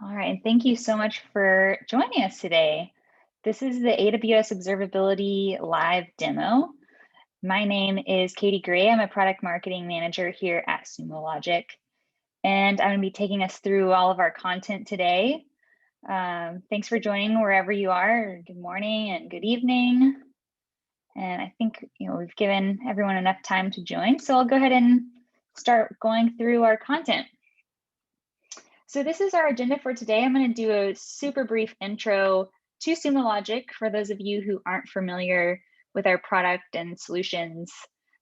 All right, and thank you so much for joining us today. This is the AWS Observability Live demo. My name is Katie Gray. I'm a product marketing manager here at Sumo Logic, and I'm going to be taking us through all of our content today. Thanks for joining wherever you are. Good morning and good evening. And I think we've given everyone enough time to join, so I'll go ahead and start going through our content. So this is our agenda for today. I'm going to do a super brief intro to Sumo Logic for those of you who aren't familiar with our product and solutions.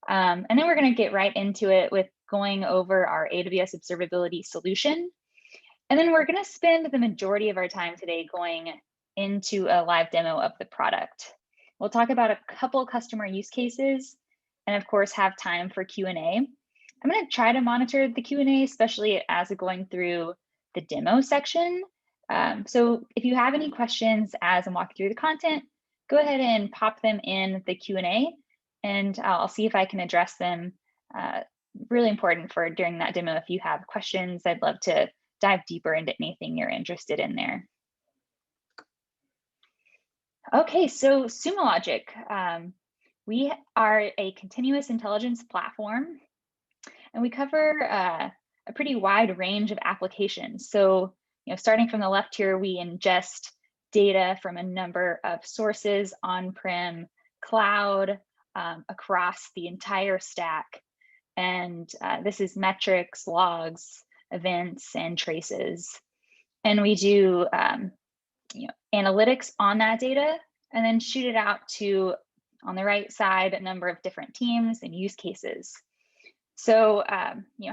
And then we're going to get right into it with going over our AWS Observability solution. And then we're going to spend the majority of our time today going into a live demo of the product. We'll talk about a couple customer use cases and of course have time for Q&A. I'm going to try to monitor the Q&A, especially as we're going through the demo section. So if you have any questions as I'm walking through the content, go ahead and pop them in the Q&A and I'll see if I can address them. Really important for during that demo. If you have questions, I'd love to dive deeper into anything you're interested in there. Okay, so Sumo Logic. We are a continuous intelligence platform and we cover a pretty wide range of applications. So, starting from the left here, we ingest data from a number of sources, on-prem, cloud, across the entire stack. And this is metrics, logs, events, and traces. And we do analytics on that data and then shoot it out to, on the right side, a number of different teams and use cases. So,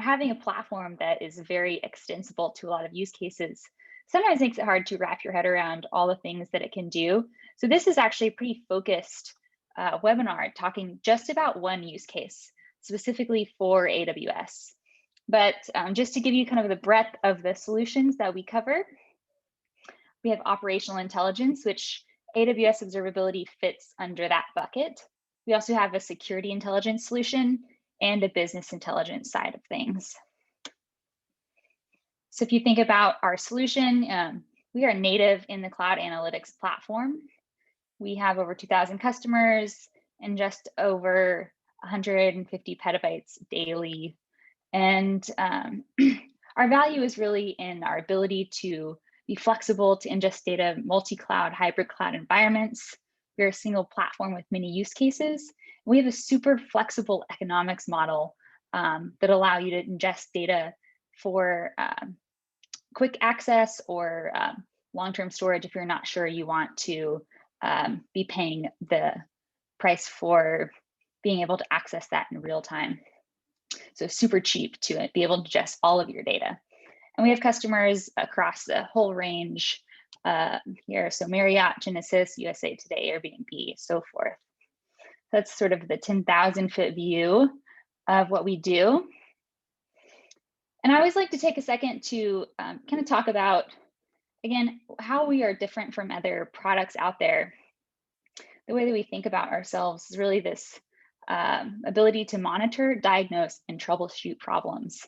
having a platform that is very extensible to a lot of use cases sometimes makes it hard to wrap your head around all the things that it can do. So this is actually a pretty focused webinar talking just about one use case, specifically for AWS. But just to give you kind of the breadth of the solutions that we cover, we have operational intelligence, which AWS Observability fits under that bucket. We also have a security intelligence solution and a business intelligence side of things. So if you think about our solution, we are native in the cloud analytics platform. We have over 2,000 customers and just over 150 petabytes daily. And our value is really in our ability to be flexible to ingest data, multi-cloud, hybrid cloud environments. We're a single platform with many use cases. We have a super flexible economics model that allow you to ingest data for quick access or long-term storage if you're not sure you want to be paying the price for being able to access that in real time. So super cheap to be able to ingest all of your data. And we have customers across the whole range here. So Marriott, Genesis, USA Today, Airbnb, so forth. That's sort of the 10,000-foot view of what we do. And I always like to take a second to kind of talk about, again, how we are different from other products out there. The way that we think about ourselves is really this ability to monitor, diagnose, and troubleshoot problems.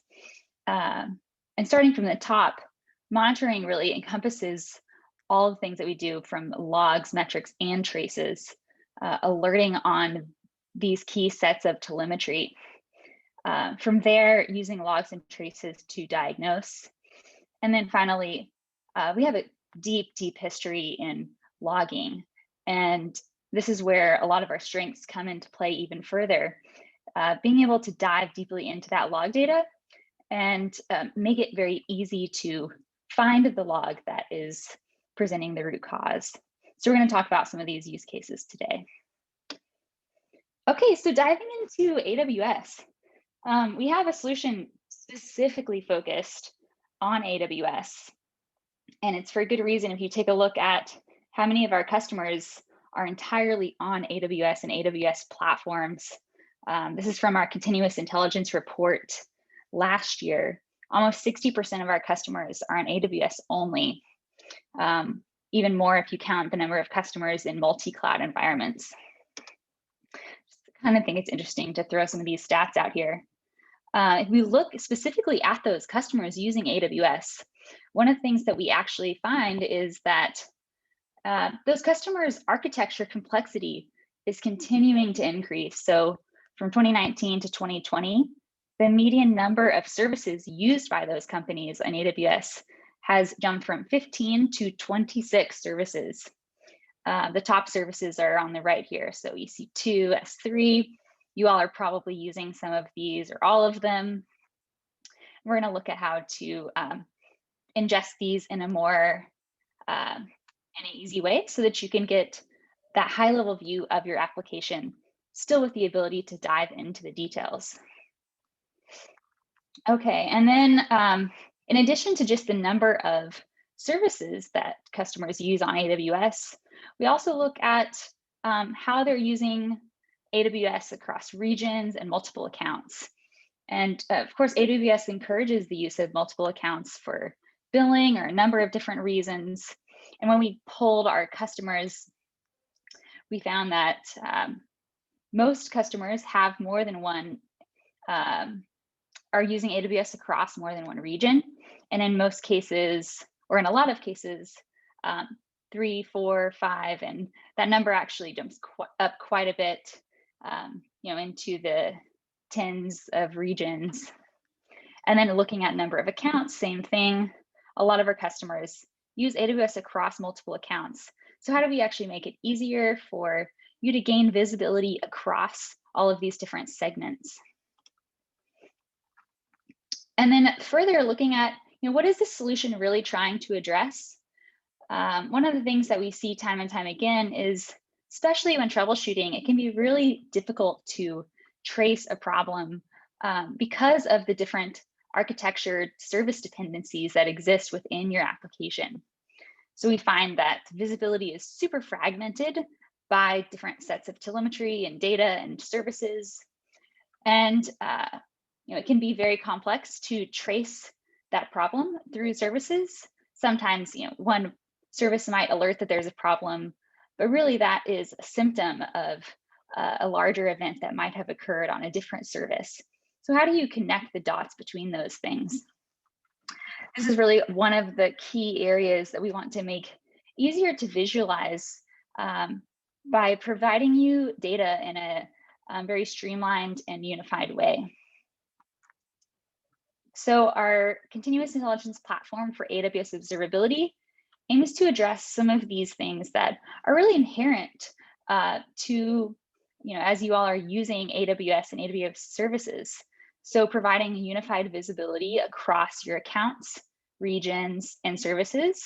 And starting from the top, monitoring really encompasses all the things that we do from logs, metrics, and traces, alerting on these key sets of telemetry. From there, using logs and traces to diagnose. And then finally, we have a deep history in logging. And this is where a lot of our strengths come into play even further. Being able to dive deeply into that log data and make it very easy to find the log that is presenting the root cause. So we're going to talk about some of these use cases today. Okay, so diving into AWS. We have a solution specifically focused on AWS, and it's for a good reason. If you take a look at how many of our customers are entirely on AWS and AWS platforms, this is from our continuous intelligence report last year. Almost 60% of our customers are on AWS only, even more if you count the number of customers in multi-cloud environments. I kind of think it's interesting to throw some of these stats out here. If we look specifically at those customers using AWS, one of the things that we actually find is that those customers' architecture complexity is continuing to increase. So from 2019 to 2020, the median number of services used by those companies on AWS has jumped from 15 to 26 services. The top services are on the right here. So EC2, S3, you all are probably using some of these or all of them. We're going to look at how to ingest these in a more in an easy way so that you can get that high level view of your application, still with the ability to dive into the details. Okay, and then in addition to just the number of services that customers use on AWS, we also look at how they're using AWS across regions and multiple accounts. And of course, AWS encourages the use of multiple accounts for billing or a number of different reasons. And when we polled our customers, we found that most customers have more than one, are using AWS across more than one region. And in most cases, or in a lot of cases, 3, 4, 5, and that number actually jumps up quite a bit, into the tens of regions. And then looking at number of accounts, same thing. A lot of our customers use AWS across multiple accounts. So how do we actually make it easier for you to gain visibility across all of these different segments? And then further looking at, what is the solution really trying to address? One of the things that we see time and time again is, especially when troubleshooting, it can be really difficult to trace a problem because of the different architecture service dependencies that exist within your application. So we find that visibility is super fragmented by different sets of telemetry and data and services. And it can be very complex to trace that problem through services. Sometimes one service might alert that there's a problem, but really that is a symptom of a larger event that might have occurred on a different service. So how do you connect the dots between those things? This is really one of the key areas that we want to make easier to visualize by providing you data in a very streamlined and unified way. So our continuous intelligence platform for AWS Observability aims to address some of these things that are really inherent to, as you all are using AWS and AWS services. So providing unified visibility across your accounts, regions, and services,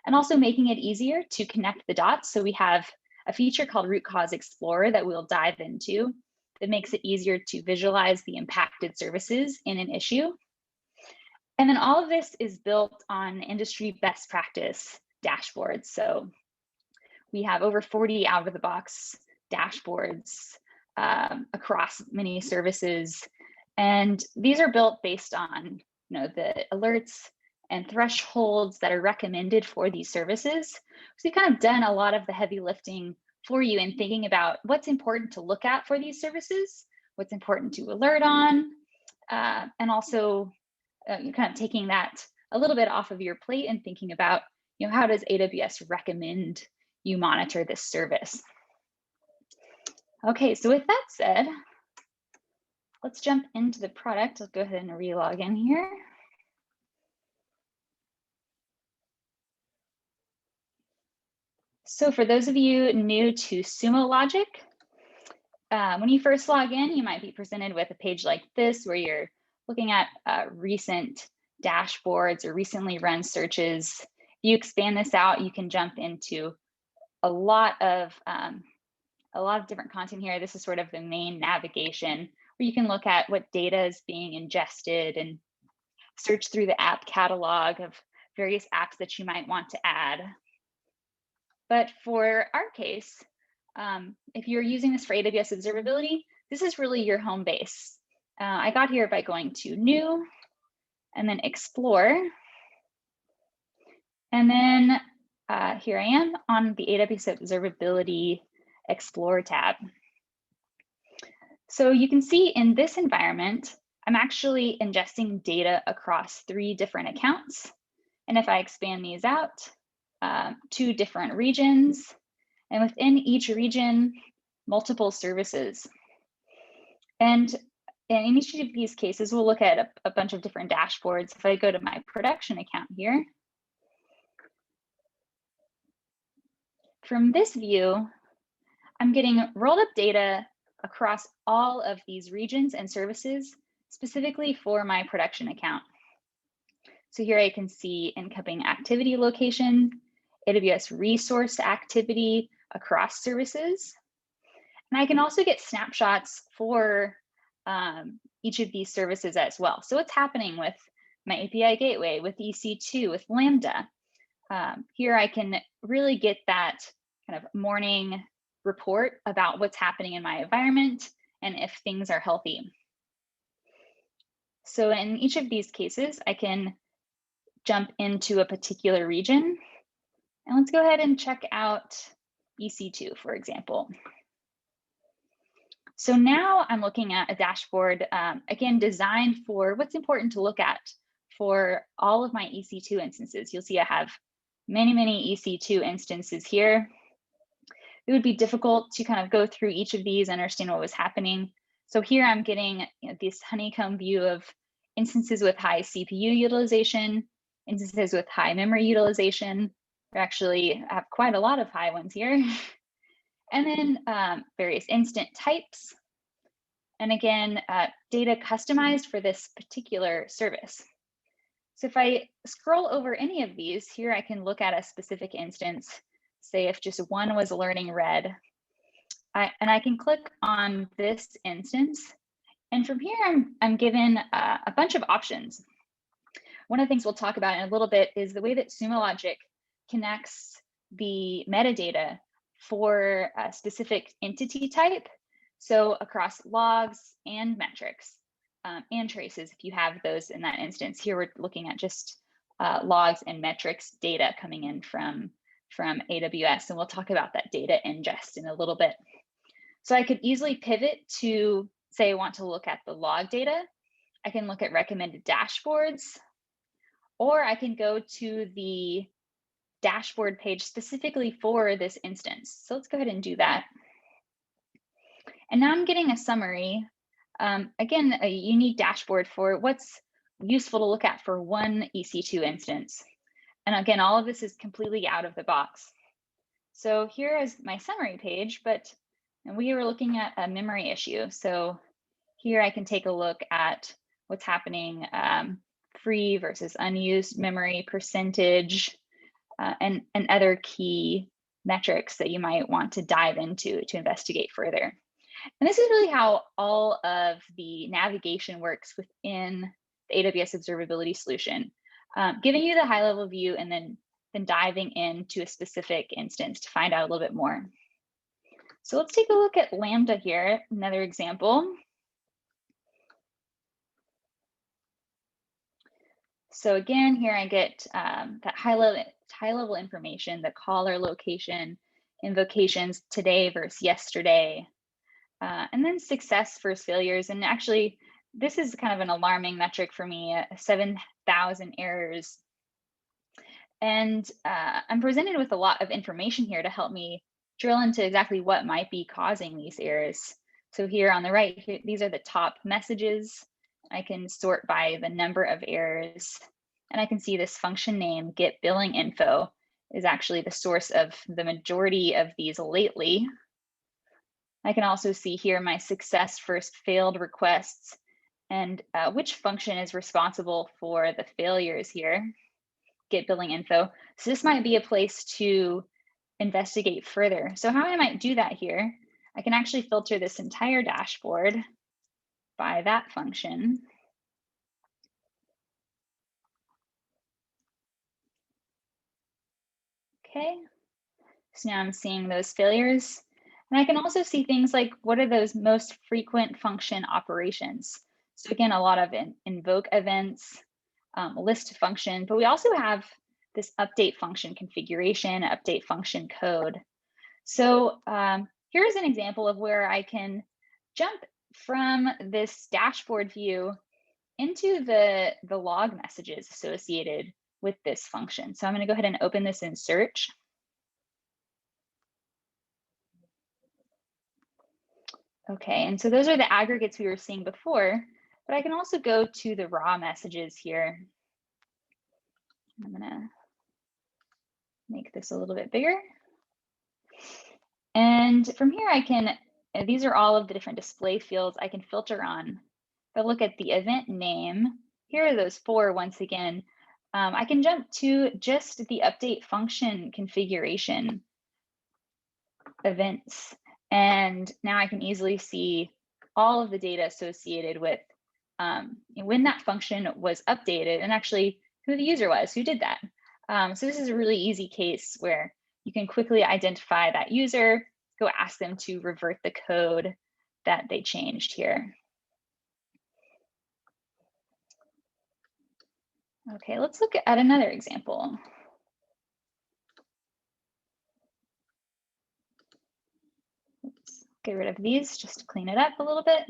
and also making it easier to connect the dots. So we have a feature called Root Cause Explorer that we'll dive into that makes it easier to visualize the impacted services in an issue. And then all of this is built on industry best practice dashboards. So we have over 40 out-of-the-box dashboards across many services. And these are built based on the alerts and thresholds that are recommended for these services. So we've kind of done a lot of the heavy lifting for you in thinking about what's important to look at for these services, what's important to alert on, and also kind of taking that a little bit off of your plate and thinking about, how does AWS recommend you monitor this service? Okay, so with that said, let's jump into the product. I'll go ahead and relog in here. So for those of you new to Sumo Logic, when you first log in, you might be presented with a page like this where you're looking at recent dashboards or recently run searches. If you expand this out, you can jump into a lot of different content here. This is sort of the main navigation where you can look at what data is being ingested and search through the app catalog of various apps that you might want to add. But for our case, if you're using this for AWS Observability, this is really your home base. I got here by going to New and then Explore. And then here I am on the AWS Observability Explore tab. So you can see in this environment, I'm actually ingesting data across 3 different accounts. And if I expand these out to different regions, and within each region, multiple services. And in each of these cases, we'll look at a bunch of different dashboards. If I go to my production account here, from this view, I'm getting rolled up data across all of these regions and services, specifically for my production account. So here I can see incoming activity location, AWS resource activity across services. And I can also get snapshots for each of these services as well. So what's happening with my API gateway, with EC2, with Lambda? Here I can really get that kind of morning report about what's happening in my environment and if things are healthy. So in each of these cases, I can jump into a particular region. And let's go ahead and check out EC2, for example. So now I'm looking at a dashboard, again, designed for what's important to look at for all of my EC2 instances. You'll see I have many, many EC2 instances here. It would be difficult to kind of go through each of these and understand what was happening. So here I'm getting this honeycomb view of instances with high CPU utilization, instances with high memory utilization. We actually have quite a lot of high ones here. And then various instant types. And again, data customized for this particular service. So if I scroll over any of these, here I can look at a specific instance, say if just one was learning red. And I can click on this instance. And from here, I'm given a bunch of options. One of the things we'll talk about in a little bit is the way that Sumo Logic connects the metadata for a specific entity type. So across logs and metrics and traces, if you have those in that instance. Here we're looking at just logs and metrics data coming in from AWS, and we'll talk about that data ingest in a little bit. So I could easily pivot to, say I want to look at the log data. I can look at recommended dashboards, or I can go to the dashboard page specifically for this instance. So let's go ahead and do that. And now I'm getting a summary. Again, a unique dashboard for what's useful to look at for one EC2 instance. And again, all of this is completely out of the box. So here is my summary page, but we were looking at a memory issue. So here I can take a look at what's happening, free versus unused memory percentage, and other key metrics that you might want to dive into to investigate further. And this is really how all of the navigation works within the AWS Observability solution, giving you the high-level view and then diving into a specific instance to find out a little bit more. So let's take a look at Lambda here, another example. So again, here I get that high-level information, the caller location, invocations today versus yesterday, and then success versus failures. And actually, this is kind of an alarming metric for me, 7,000 errors. And I'm presented with a lot of information here to help me drill into exactly what might be causing these errors. So here on the right, these are the top messages. I can sort by the number of errors. And I can see this function name, get billing info, is actually the source of the majority of these lately. I can also see here my success versus failed requests and which function is responsible for the failures here, get billing info. So this might be a place to investigate further. So how I might do that here, I can actually filter this entire dashboard by that function. Okay, so now I'm seeing those failures. And I can also see things like what are those most frequent function operations. So again, a lot of invoke events, list function, but we also have this update function configuration, update function code. So here's an example of where I can jump from this dashboard view into the log messages associated with this function. So I'm going to go ahead and open this in search. Okay, and so those are the aggregates we were seeing before, but I can also go to the raw messages here. I'm going to make this a little bit bigger. And from here, I can, these are all of the different display fields I can filter on. If I look at the event name, here are those 4 once again. I can jump to just the update function configuration events. And now I can easily see all of the data associated with when that function was updated and actually who the user was, who did that. So this is a really easy case where you can quickly identify that user, go ask them to revert the code that they changed here. Okay, let's look at another example. Let's get rid of these just to clean it up a little bit.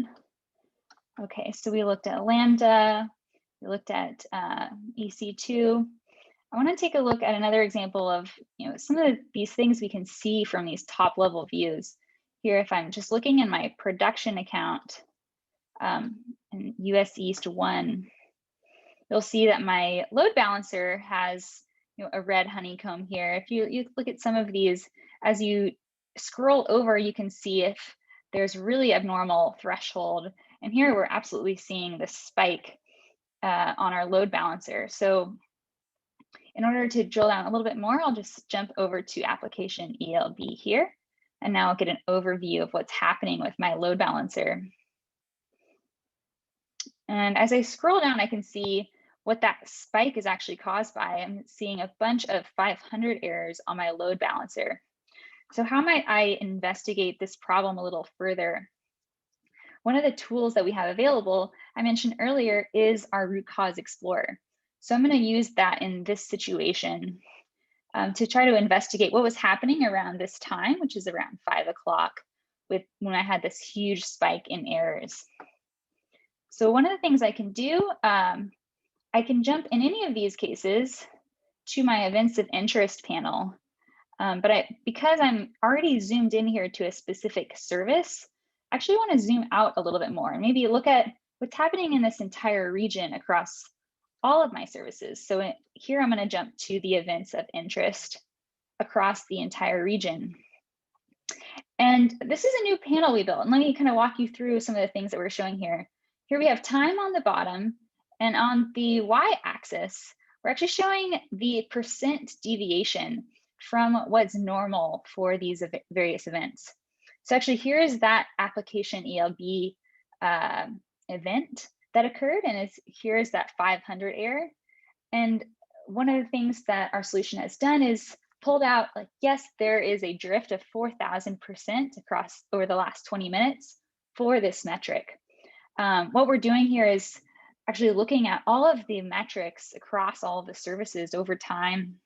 Okay, so we looked at Lambda, we looked at EC2. I want to take a look at another example of some of these things we can see from these top level views. Here, if I'm just looking in my production account in US East 1, you'll see that my load balancer has a red honeycomb here. If you look at some of these, as you scroll over, you can see if there's really abnormal threshold. And here we're absolutely seeing this spike on our load balancer. So in order to drill down a little bit more, I'll just jump over to application ELB here. And now I'll get an overview of what's happening with my load balancer. And as I scroll down, I can see what that spike is actually caused by. I'm seeing a bunch of 500 errors on my load balancer. So how might I investigate this problem a little further? One of the tools that we have available, I mentioned earlier, is our root cause explorer. So I'm going to use that in this situation to try to investigate what was happening around this time, which is around 5 o'clock, when I had this huge spike in errors. So one of the things I can do, I can jump in any of these cases to my events of interest panel. But because I'm already zoomed in here to a specific service, I actually want to zoom out a little bit more and maybe look at what's happening in this entire region across all of my services. So here I'm going to jump to the events of interest across the entire region. And this is a new panel we built. And let me kind of walk you through some of the things that we're showing here. Here we have time on the bottom, and on the y-axis, we're actually showing the percent deviation from what's normal for these various events. So actually, here is that application ELB event that occurred, and here's that 500 error. And one of the things that our solution has done is pulled out, like, yes, there is a drift of 4,000% across over the last 20 minutes for this metric. What we're doing here is actually looking at all of the metrics across all of the services over time,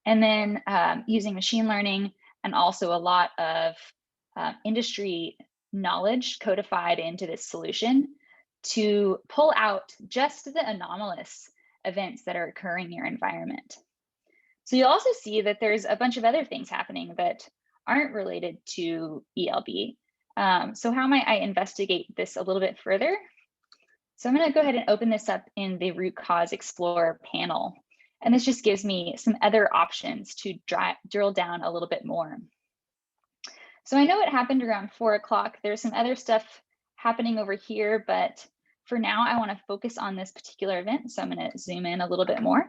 and then using machine learning and also a lot of industry knowledge codified into this solution to pull out just the anomalous events that are occurring in your environment. So you'll also see that there's a bunch of other things happening that aren't related to ELB. So how might I investigate this a little bit further? So I'm going to go ahead and open this up in the root cause explorer panel. And this just gives me some other options to drill down a little bit more. So I know it happened around 4 o'clock. There's some other stuff happening over here, but for now, I want to focus on this particular event. So I'm going to zoom in a little bit more.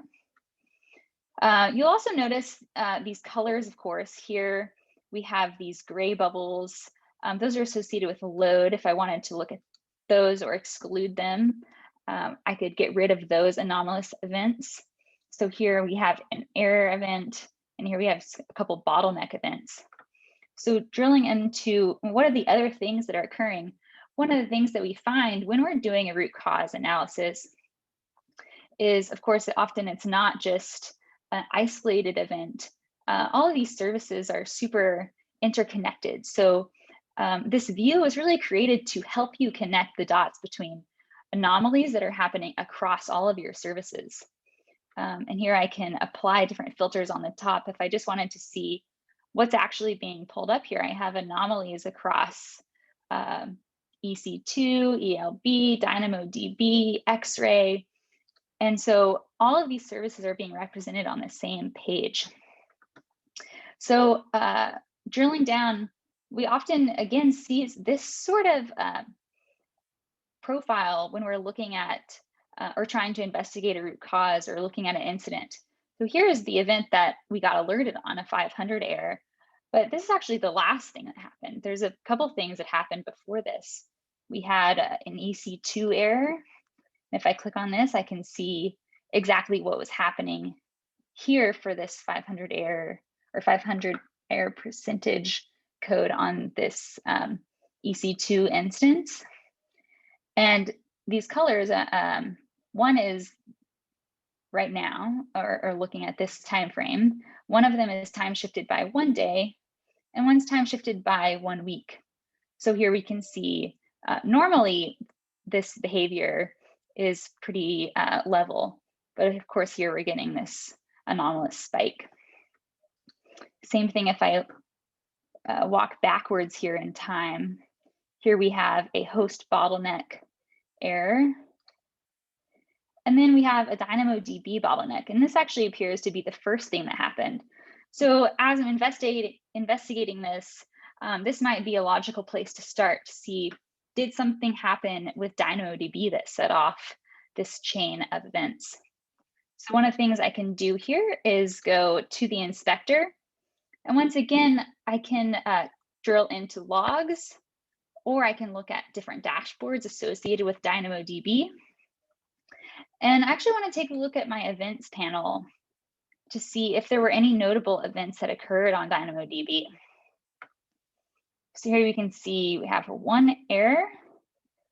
You'll also notice these colors, of course. Here we have these gray bubbles. Those are associated with load. If I wanted to look at those or exclude them, I could get rid of those anomalous events. So here we have an error event, and here we have a couple bottleneck events. So drilling into what are the other things that are occurring, one of the things that we find when we're doing a root cause analysis is, of course, often it's not just an isolated event. All of these services are super interconnected. So this view was really created to help you connect the dots between anomalies that are happening across all of your services. And here I can apply different filters on the top if I just wanted to see what's actually being pulled up here. I have anomalies across EC2, ELB, DynamoDB, X-Ray. And so all of these services are being represented on the same page. So drilling down, we often, again, see this sort of profile when we're looking at or trying to investigate a root cause or looking at an incident. So here is the event that we got alerted on, a 500 error. But this is actually the last thing that happened. There's a couple things that happened before this. We had an EC2 error. If I click on this, I can see exactly what was happening here for this 500 error or 500 error percentage code on this EC2 instance. And these colors, one is right now, or looking at this time frame. One of them is time shifted by 1 day, and one's time shifted by 1 week. So here we can see normally this behavior is pretty level, but of course here we're getting this anomalous spike. Same thing if I walk backwards here in time. Here we have a host bottleneck error. And then we have a DynamoDB bottleneck. And this actually appears to be the first thing that happened. So as I'm investigating this, this might be a logical place to start to see, did something happen with DynamoDB that set off this chain of events? So one of the things I can do here is go to the inspector. And once again, I can drill into logs, or I can look at different dashboards associated with DynamoDB. And I actually want to take a look at my events panel to see if there were any notable events that occurred on DynamoDB. So here we can see we have 1 error.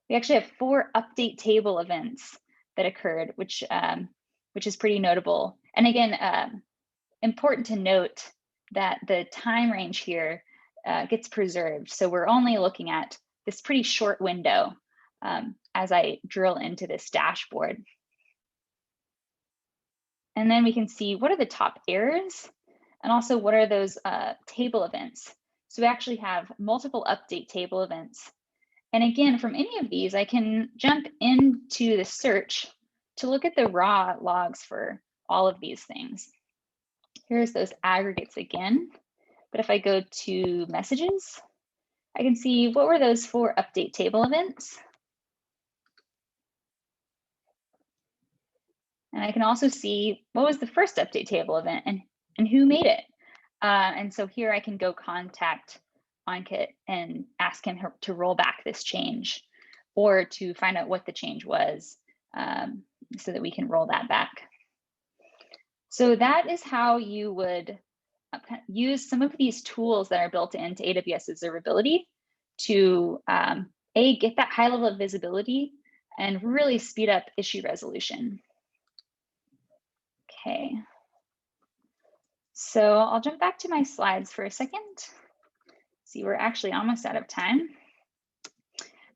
We actually have 4 update table events that occurred, which is pretty notable. And again, important to note that the time range here gets preserved. So we're only looking at this pretty short window as I drill into this dashboard. And then we can see what are the top errors and also what are those table events. So we actually have multiple update table events. And again, from any of these, I can jump into the search to look at the raw logs for all of these things. Here's those aggregates again. But if I go to messages, I can see what were those 4 update table events. And I can also see what was the first update table event and who made it. And so here I can go contact OnKit and ask him to roll back this change or to find out what the change was so that we can roll that back. So that is how you would use some of these tools that are built into AWS Observability to get that high level of visibility and really speed up issue resolution. Okay, so I'll jump back to my slides for a second. See, we're actually almost out of time,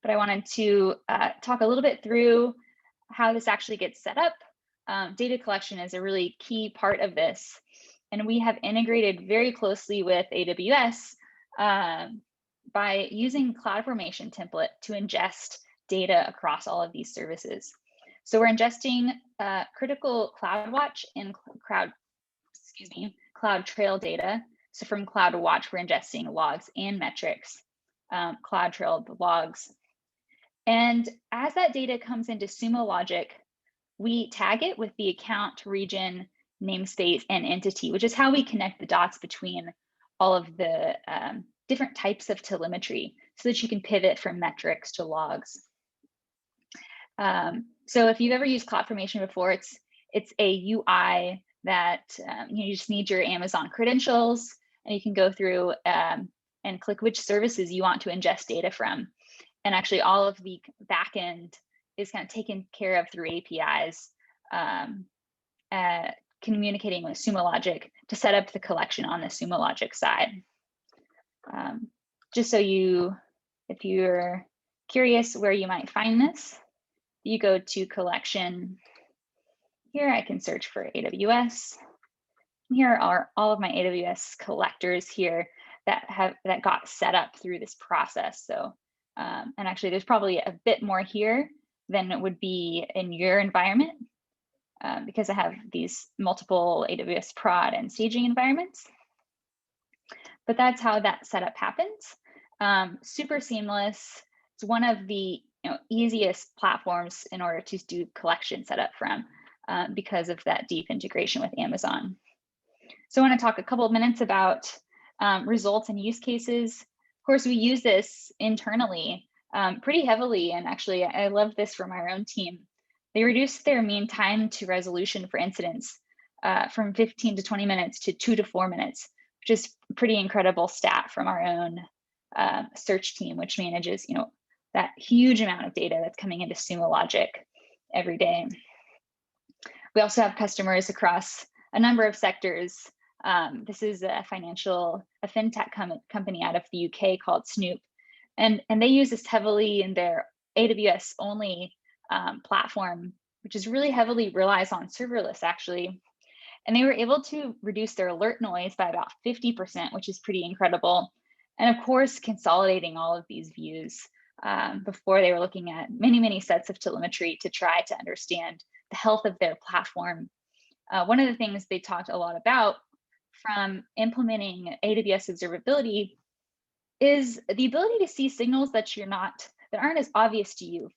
but I wanted to talk a little bit through how this actually gets set up. Data collection is a really key part of this, and we have integrated very closely with AWS by using CloudFormation template to ingest data across all of these services. So we're ingesting critical CloudWatch and CloudTrail data. So from CloudWatch, we're ingesting logs and metrics, CloudTrail logs. And as that data comes into Sumo Logic, we tag it with the account, region, namespace, and entity, which is how we connect the dots between all of the different types of telemetry so that you can pivot from metrics to logs. So if you've ever used CloudFormation before, it's a UI that you just need your Amazon credentials, and you can go through and click which services you want to ingest data from. And actually all of the backend is kind of taken care of through APIs, communicating with Sumo Logic to set up the collection on the Sumo Logic side. Just so if you're curious where you might find this, you go to collection, Here I can search for AWS. Here are all of my AWS collectors here that got set up through this process. So, and actually there's probably a bit more here than it would be in your environment because I have these multiple AWS prod and staging environments. But that's how that setup happens. Super seamless. It's one of the easiest platforms in order to do collection setup from because of that deep integration with Amazon. So I want to talk a couple of minutes about results and use cases. Of course, we use this internally pretty heavily. And actually, I love this from our own team. They reduced their mean time to resolution for incidents from 15 to 20 minutes to 2 to 4 minutes, which is a pretty incredible stat from our own search team, which manages that huge amount of data that's coming into Sumo Logic every day. We also have customers across a number of sectors. This is a fintech company out of the UK called Snoop. And they use this heavily in their AWS only platform, which is really heavily relies on serverless actually. And they were able to reduce their alert noise by about 50%, which is pretty incredible. And of course, consolidating all of these views before they were looking at many, many sets of telemetry to try to understand the health of their platform. One of the things they talked a lot about from implementing AWS Observability is the ability to see signals that aren't as obvious to you,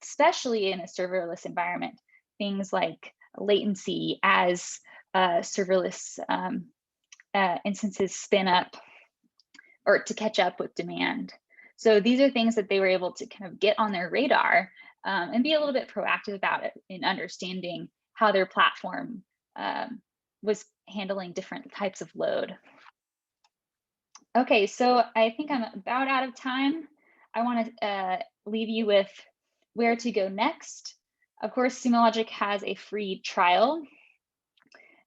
especially in a serverless environment. Things like latency as serverless instances spin up or to catch up with demand. So these are things that they were able to kind of get on their radar and be a little bit proactive about it in understanding how their platform was handling different types of load. Okay, so I think I'm about out of time. I want to leave you with where to go next. Of course, Sumo Logic has a free trial.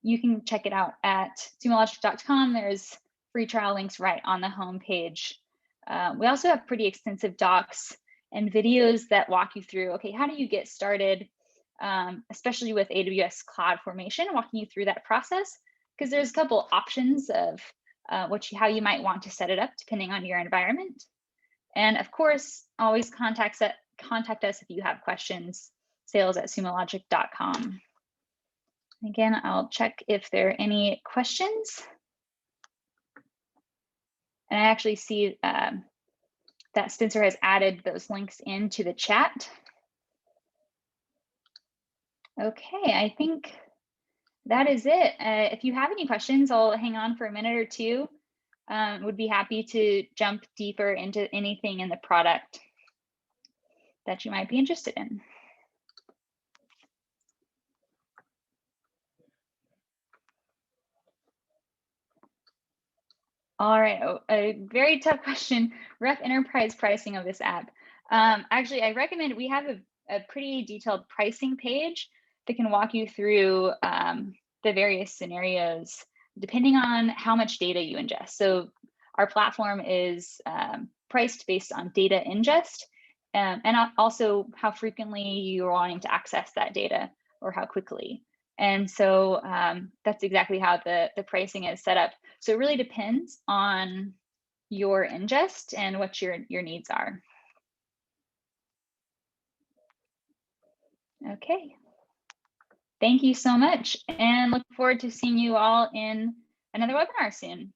You can check it out at sumologic.com. There's free trial links right on the home page. We also have pretty extensive docs and videos that walk you through, okay, how do you get started, especially with AWS CloudFormation, walking you through that process, because there's a couple options of how you might want to set it up depending on your environment. And of course, always contact us if you have questions, sales@sumologic.com. Again, I'll check if there are any questions. And I actually see that Spencer has added those links into the chat. Okay, I think that is it. If you have any questions, I'll hang on for a minute or two. Would be happy to jump deeper into anything in the product that you might be interested in. All right, a very tough question. Rough enterprise pricing of this app. Actually, I recommend we have a pretty detailed pricing page that can walk you through the various scenarios depending on how much data you ingest. So our platform is priced based on data ingest and also how frequently you're wanting to access that data or how quickly. And so that's exactly how the pricing is set up. So it really depends on your ingest and what your needs are. Okay. Thank you so much and look forward to seeing you all in another webinar soon.